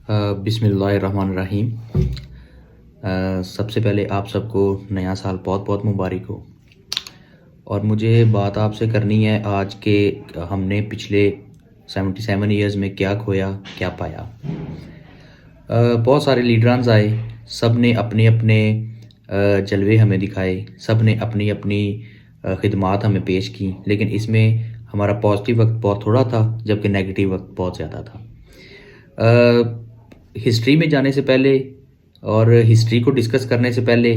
بسم اللہ الرحمن الرحیم۔ سب سے پہلے آپ سب کو نیا سال بہت بہت مبارک ہو، اور مجھے بات آپ سے کرنی ہے آج کے ہم نے پچھلے 77 ایئرز میں کیا کھویا کیا پایا۔ بہت سارے لیڈرانز آئے، سب نے اپنے اپنے جلوے ہمیں دکھائے، سب نے اپنی اپنی خدمات ہمیں پیش کی، لیکن اس میں ہمارا پازیٹیو وقت بہت تھوڑا تھا جبکہ نیگیٹیو وقت بہت زیادہ تھا۔ ہسٹری میں جانے سے پہلے اور ہسٹری کو ڈسکس کرنے سے پہلے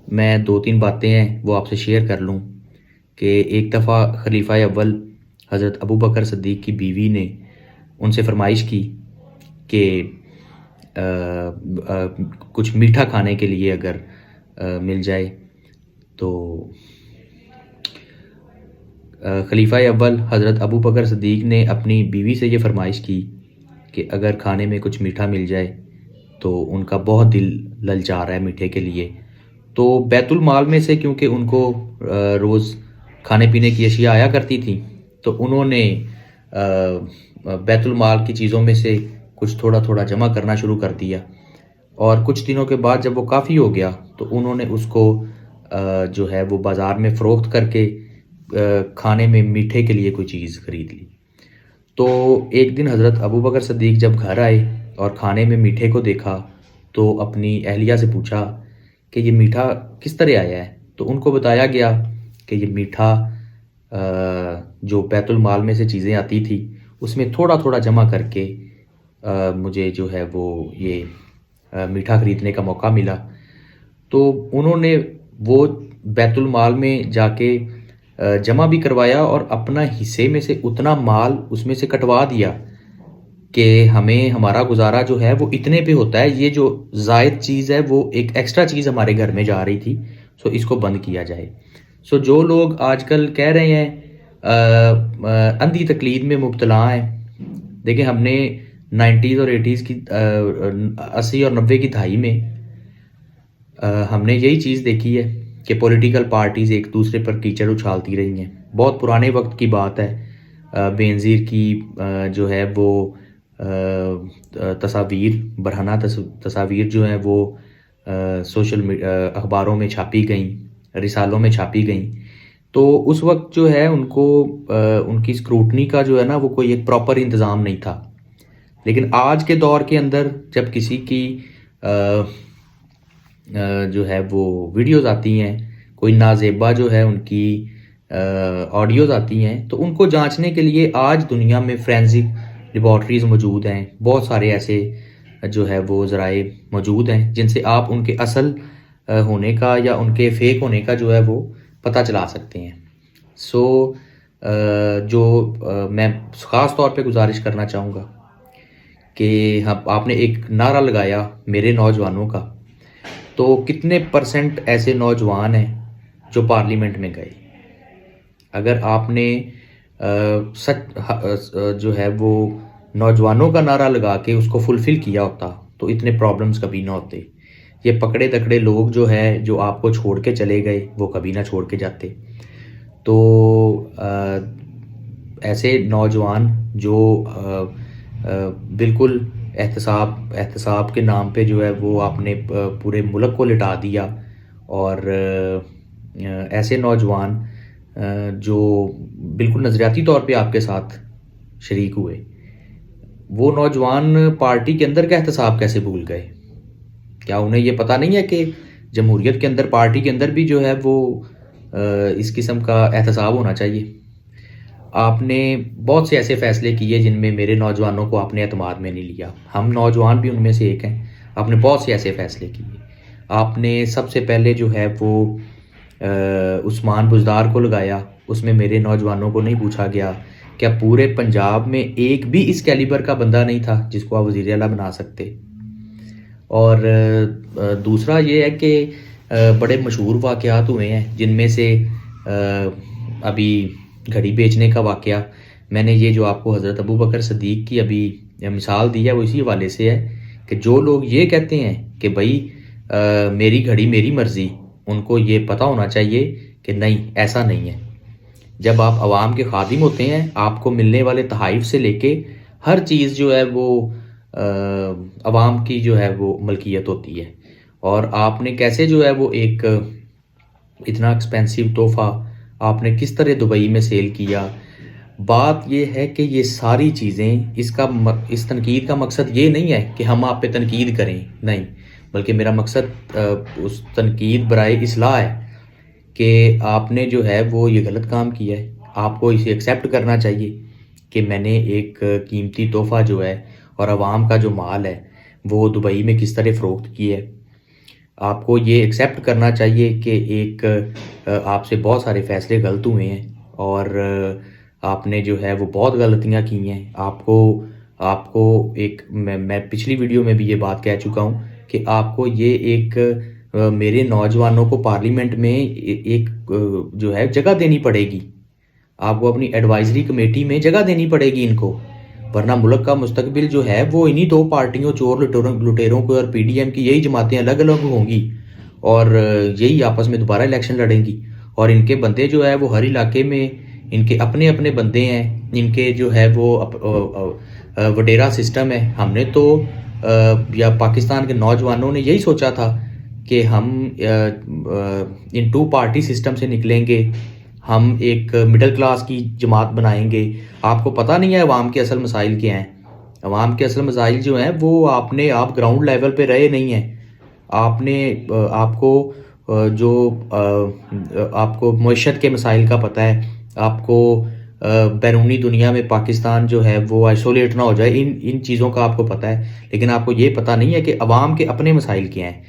میں 2-3 باتیں ہیں وہ آپ سے شیئر کر لوں کہ ایک دفعہ خلیفہ اول حضرت ابو بکر صدیق کی بیوی نے ان سے فرمائش کی کہ کچھ میٹھا کھانے کے لیے اگر مل جائے تو خلیفہ اول حضرت ابو بکر صدیق نے اپنی بیوی سے یہ فرمائش کی کہ اگر کھانے میں کچھ میٹھا مل جائے تو ان کا بہت دل للچا رہا ہے میٹھے کے لیے، تو بیت المال میں سے کیونکہ ان کو روز کھانے پینے کی اشیاء آیا کرتی تھیں تو انہوں نے بیت المال کی چیزوں میں سے کچھ تھوڑا تھوڑا جمع کرنا شروع کر دیا، اور کچھ دنوں کے بعد جب وہ کافی ہو گیا تو انہوں نے اس کو جو ہے وہ بازار میں فروخت کر کے کھانے میں میٹھے کے لیے کوئی چیز خرید لی۔ تو ایک دن حضرت ابو بکر صدیق جب گھر آئے اور کھانے میں میٹھے کو دیکھا تو اپنی اہلیہ سے پوچھا کہ یہ میٹھا کس طرح آیا ہے، تو ان کو بتایا گیا کہ یہ میٹھا جو بیت المال میں سے چیزیں آتی تھی اس میں تھوڑا تھوڑا جمع کر کے مجھے جو ہے وہ یہ میٹھا خریدنے کا موقع ملا۔ تو انہوں نے وہ بیت المال میں جا کے جمع بھی کروایا اور اپنا حصے میں سے اتنا مال اس میں سے کٹوا دیا کہ ہمیں ہمارا گزارا جو ہے وہ اتنے پہ ہوتا ہے، یہ جو زائد چیز ہے وہ ایک ایکسٹرا چیز ہمارے گھر میں جا رہی تھی، سو اس کو بند کیا جائے۔ سو جو لوگ آج کل کہہ رہے ہیں اندھی تقلید میں مبتلا ہیں، دیکھیں ہم نے 90s اور 80s کی 80 اور 90 کی دہائی میں ہم نے یہی چیز دیکھی ہے کہ پولیٹیکل پارٹیز ایک دوسرے پر کیچڑ اچھالتی رہی ہیں۔ بہت پرانے وقت کی بات ہے، بینظیر کی جو ہے وہ تصاویر، برہنہ تصاویر جو ہیں وہ سوشل اخباروں میں چھاپی گئیں، رسالوں میں چھاپی گئیں، تو اس وقت جو ہے ان کو ان کی اسکروٹنی کا جو ہے نا وہ کوئی ایک پراپر انتظام نہیں تھا۔ لیکن آج کے دور کے اندر جب کسی کی جو ہے وہ ویڈیوز آتی ہیں، کوئی نازیبا جو ہے ان کی آڈیوز آتی ہیں، تو ان کو جانچنے کے لیے آج دنیا میں فرینزک لیبارٹریز موجود ہیں، بہت سارے ایسے جو ہے وہ ذرائع موجود ہیں جن سے آپ ان کے اصل ہونے کا یا ان کے فیک ہونے کا جو ہے وہ پتہ چلا سکتے ہیں۔ سو جو میں خاص طور پہ گزارش کرنا چاہوں گا کہ آپ نے ایک نعرہ لگایا میرے نوجوانوں کا، تو کتنے پرسنٹ ایسے نوجوان ہیں جو پارلیمنٹ میں گئے؟ اگر آپ نے سچ جو ہے وہ نوجوانوں کا نعرہ لگا کے اس کو فلفل کیا ہوتا تو اتنے پرابلمز کبھی نہ ہوتے۔ یہ پکڑے دکڑے لوگ جو ہے جو آپ کو چھوڑ کے چلے گئے وہ کبھی نہ چھوڑ کے جاتے۔ تو ایسے نوجوان جو بالکل احتساب کے نام پہ جو ہے وہ آپ نے پورے ملک کو لٹا دیا، اور ایسے نوجوان جو بالکل نظریاتی طور پہ آپ کے ساتھ شریک ہوئے، وہ نوجوان پارٹی کے اندر کا احتساب کیسے بھول گئے؟ کیا انہیں یہ پتہ نہیں ہے کہ جمہوریت کے اندر، پارٹی کے اندر بھی جو ہے وہ اس قسم کا احتساب ہونا چاہیے؟ آپ نے بہت سے ایسے فیصلے کیے جن میں میرے نوجوانوں کو آپ نے اعتماد میں نہیں لیا، ہم نوجوان بھی ان میں سے ایک ہیں۔ آپ نے بہت سے ایسے فیصلے کیے، آپ نے سب سے پہلے جو ہے وہ عثمان بزدار کو لگایا، اس میں میرے نوجوانوں کو نہیں پوچھا گیا کیا پورے پنجاب میں ایک بھی اس کیلیبر کا بندہ نہیں تھا جس کو آپ وزیر اعلیٰ بنا سکتے؟ اور دوسرا یہ ہے کہ بڑے مشہور واقعات ہوئے ہیں جن میں سے ابھی گھڑی بیچنے کا واقعہ، میں نے یہ جو آپ کو حضرت ابو بکر صدیق کی ابھی مثال دی ہے وہ اسی حوالے سے ہے کہ جو لوگ یہ کہتے ہیں کہ بھائی میری گھڑی میری مرضی، ان کو یہ پتہ ہونا چاہیے کہ نہیں، ایسا نہیں ہے۔ جب آپ عوام کے خادم ہوتے ہیں، آپ کو ملنے والے تحائف سے لے کے ہر چیز جو ہے وہ عوام کی جو ہے وہ ملکیت ہوتی ہے، اور آپ نے کیسے جو ہے وہ ایک اتنا ایکسپینسو تحفہ آپ نے کس طرح دبئی میں سیل کیا. بات یہ ہے کہ یہ ساری چیزیں اس تنقید کا مقصد یہ نہیں ہے کہ ہم آپ پہ تنقید کریں، نہیں، بلکہ میرا مقصد اس تنقید برائے اصلاح ہے کہ آپ نے جو ہے وہ یہ غلط کام کیا ہے. آپ کو اسے ایکسیپٹ کرنا چاہیے کہ میں نے ایک قیمتی تحفہ جو ہے اور عوام کا جو مال ہے وہ دبئی میں کس طرح فروخت کی ہے. آپ کو یہ ایکسیپٹ کرنا چاہیے کہ ایک آپ سے بہت سارے فیصلے غلط ہوئے ہیں، اور آپ نے جو ہے وہ بہت غلطیاں کی ہیں. آپ کو ایک میں پچھلی ویڈیو میں بھی یہ بات کہہ چکا ہوں کہ آپ کو یہ ایک میرے نوجوانوں کو پارلیمنٹ میں ایک جو ہے جگہ دینی پڑے گی. آپ کو اپنی ایڈوائزری کمیٹی میں جگہ دینی پڑے گی ان کو، ورنہ ملک کا مستقبل جو ہے وہ انہی دو پارٹیوں، چور لٹیروں کو اور پی ڈی ایم کی یہی جماعتیں الگ الگ ہوں گی اور یہی آپس میں دوبارہ الیکشن لڑیں گی. اور ان کے بندے جو ہے وہ ہر علاقے میں ان کے اپنے اپنے بندے ہیں، ان کے جو ہے وہ وڈیرا سسٹم ہے. ہم نے تو یا پاکستان کے نوجوانوں نے یہی سوچا تھا کہ ہم ان ٹو پارٹی سسٹم سے نکلیں گے، ہم ایک مڈل کلاس کی جماعت بنائیں گے. آپ کو پتہ نہیں ہے عوام کے اصل مسائل کیا ہیں. عوام کے اصل مسائل جو ہیں وہ آپ گراؤنڈ لیول پہ رہے نہیں ہیں. آپ کو معیشت کے مسائل کا پتہ ہے، آپ کو بیرونی دنیا میں پاکستان جو ہے وہ آئسولیٹ نہ ہو جائے، ان چیزوں کا آپ کو پتہ ہے. لیکن آپ کو یہ پتہ نہیں ہے کہ عوام کے اپنے مسائل کیا ہیں.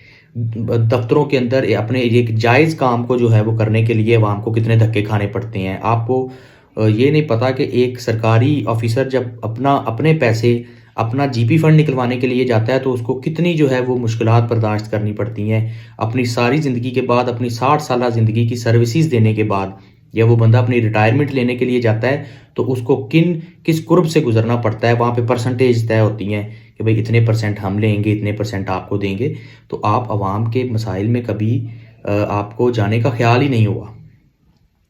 دفتروں کے اندر اپنے ایک جائز کام کو جو ہے وہ کرنے کے لیے عوام کو کتنے دھکے کھانے پڑتے ہیں. آپ کو یہ نہیں پتا کہ ایک سرکاری آفیسر جب اپنے پیسے اپنا جی پی فنڈ نکلوانے کے لیے جاتا ہے تو اس کو کتنی جو ہے وہ مشکلات برداشت کرنی پڑتی ہیں. اپنی ساری زندگی کے بعد، اپنی 60 سالہ زندگی کی سروسز دینے کے بعد، یا وہ بندہ اپنی ریٹائرمنٹ لینے کے لیے جاتا ہے تو اس کو کس قرب سے گزرنا پڑتا ہے. وہاں پہ پرسنٹیج طے ہوتی ہیں کہ بھئی اتنے % ہم لیں گے، اتنے % آپ کو دیں گے. تو آپ عوام کے مسائل میں کبھی آپ کو جانے کا خیال ہی نہیں ہوا.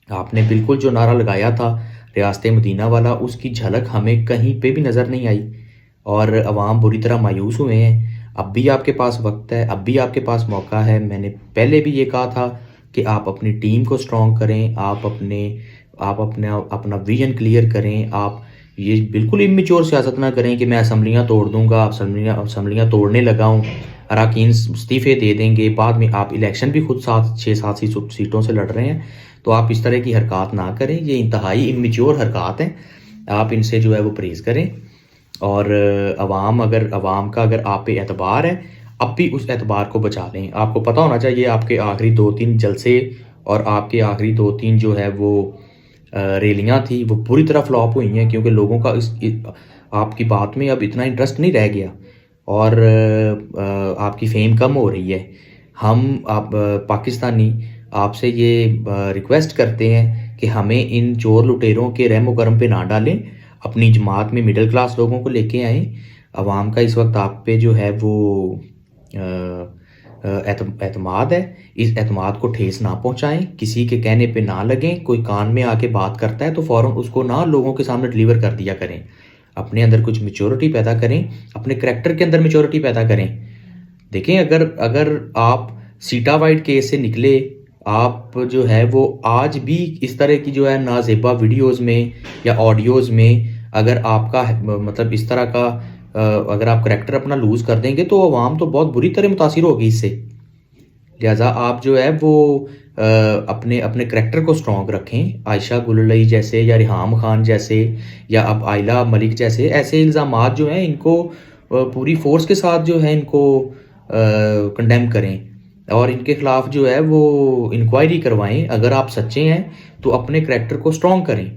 آپ نے بالکل جو نعرہ لگایا تھا ریاست مدینہ والا، اس کی جھلک ہمیں کہیں پہ بھی نظر نہیں آئی، اور عوام بری طرح مایوس ہوئے ہیں. اب بھی آپ کے پاس وقت ہے، اب بھی آپ کے پاس موقع ہے. میں نے پہلے بھی یہ کہا تھا کہ آپ اپنی ٹیم کو سٹرونگ کریں، آپ اپنا ویژن کلیئر کریں. آپ یہ بالکل امیچور سیاست نہ کریں کہ میں اسمبلیاں توڑ دوں گا، اسمبلیاں توڑنے لگا ہوں، اراکین استعفے دے دیں گے، بعد میں آپ الیکشن بھی خود 6-7 سیٹوں سے لڑ رہے ہیں. تو آپ اس طرح کی حرکات نہ کریں، یہ انتہائی امیچور حرکات ہیں. آپ ان سے جو ہے وہ پرہیز کریں. اور عوام کا اگر آپ پہ اعتبار ہے، اب بھی اس اعتبار کو بچا لیں. آپ کو پتہ ہونا چاہیے آپ کے آخری 2-3 جلسے اور آپ کے آخری 2-3 جو ہے وہ ریلیاں تھیں وہ پوری طرح فلاپ ہوئی ہیں، کیونکہ لوگوں کا آپ کی بات میں اب اتنا انٹرسٹ نہیں رہ گیا اور آپ کی فیم کم ہو رہی ہے. آپ پاکستانی آپ سے یہ ریکویسٹ کرتے ہیں کہ ہمیں ان چور لٹیروں کے رحم و کرم پہ نہ ڈالیں، اپنی جماعت میں مڈل کلاس لوگوں کو لے کے آئیں. عوام کا اس وقت آپ پہ جو ہے وہ اعتماد ہے، اس اعتماد کو ٹھیس نہ پہنچائیں، کسی کے کہنے پہ نہ لگیں. کوئی کان میں آ کے بات کرتا ہے تو فوراً اس کو نہ لوگوں کے سامنے ڈیلیور کر دیا کریں. اپنے اندر کچھ میچورٹی پیدا کریں، اپنے کریکٹر کے اندر میچورٹی پیدا کریں. دیکھیں اگر آپ سیٹا وائٹ کیس سے نکلے، آپ جو ہے وہ آج بھی اس طرح کی جو ہے نازیبا ویڈیوز میں یا آڈیوز میں اگر آپ کا مطلب اس طرح کا اگر آپ کریکٹر اپنا لوز کر دیں گے تو عوام تو بہت بری طرح متاثر ہوگی اس سے. لہٰذا آپ جو ہے وہ اپنے کریکٹر کو سٹرونگ رکھیں. عائشہ گل الہی جیسے یا ریحام خان جیسے یا اب آئلہ ملک جیسے ایسے الزامات جو ہیں ان کو پوری فورس کے ساتھ جو ہے ان کو کنڈیم کریں اور ان کے خلاف جو ہے وہ انکوائری کروائیں. اگر آپ سچے ہیں تو اپنے کریکٹر کو سٹرونگ کریں.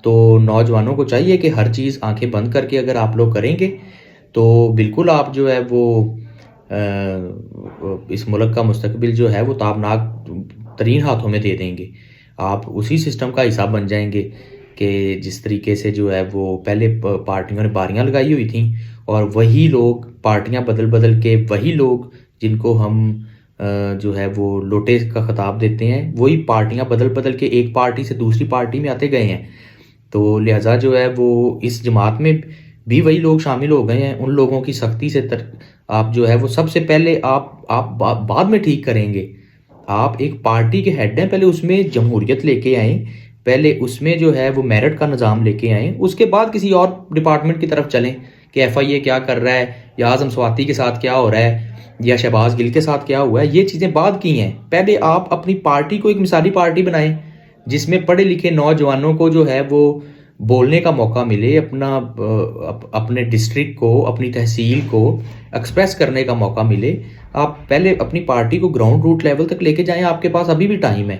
تو نوجوانوں کو چاہیے کہ ہر چیز آنکھیں بند کر کے اگر آپ لوگ کریں گے تو بالکل آپ جو ہے وہ اس ملک کا مستقبل جو ہے وہ تابناک ترین ہاتھوں میں دے دیں گے. آپ اسی سسٹم کا حصہ بن جائیں گے کہ جس طریقے سے جو ہے وہ پہلے پارٹیوں نے باریاں لگائی ہوئی تھیں اور وہی لوگ پارٹیاں بدل کے وہی لوگ جن کو ہم جو ہے وہ لوٹے کا خطاب دیتے ہیں وہی پارٹیاں بدل کے ایک پارٹی سے دوسری پارٹی میں آتے گئے ہیں. تو لہٰذا جو ہے وہ اس جماعت میں بھی وہی لوگ شامل ہو گئے ہیں. ان لوگوں کی سختی سے آپ جو ہے وہ سب سے پہلے آپ بعد میں ٹھیک کریں گے. آپ ایک پارٹی کے ہیڈ ہیں، پہلے اس میں جمہوریت لے کے آئیں، پہلے اس میں جو ہے وہ میرٹ کا نظام لے کے آئیں، اس کے بعد کسی اور ڈپارٹمنٹ کی طرف چلیں کہ ایف آئی اے کیا کر رہا ہے، یا اعظم سواتی کے ساتھ کیا ہو رہا ہے، یا شہباز گل کے ساتھ کیا ہوا ہے. یہ چیزیں بعد کی ہیں. پہلے آپ اپنی پارٹی کو ایک مثالی پارٹی بنائیں جس میں پڑھے لکھے نوجوانوں کو جو ہے وہ بولنے کا موقع ملے، اپنے ڈسٹرکٹ کو، اپنی تحصیل کو ایکسپریس کرنے کا موقع ملے. آپ پہلے اپنی پارٹی کو گراؤنڈ روٹ لیول تک لے کے جائیں. آپ کے پاس ابھی بھی ٹائم ہے،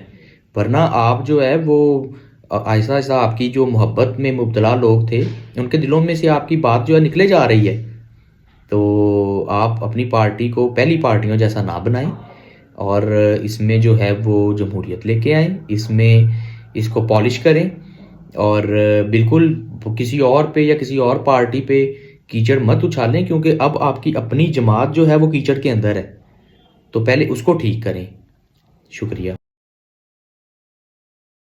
ورنہ آپ جو ہے وہ آہستہ آہستہ آپ کی جو محبت میں مبتلا لوگ تھے ان کے دلوں میں سے آپ کی بات جو ہے نکلے جا رہی ہے. تو آپ اپنی پارٹی کو پہلی پارٹیوں جیسا نہ بنائیں، اور اس میں جو ہے وہ جمہوریت لے کے آئیں، اس میں اس کو پالش کریں، اور بالکل کسی اور پہ یا کسی اور پارٹی پہ کیچڑ مت اچھالیں، کیونکہ اب آپ کی اپنی جماعت جو ہے وہ کیچڑ کے اندر ہے. تو پہلے اس کو ٹھیک کریں. شکریہ.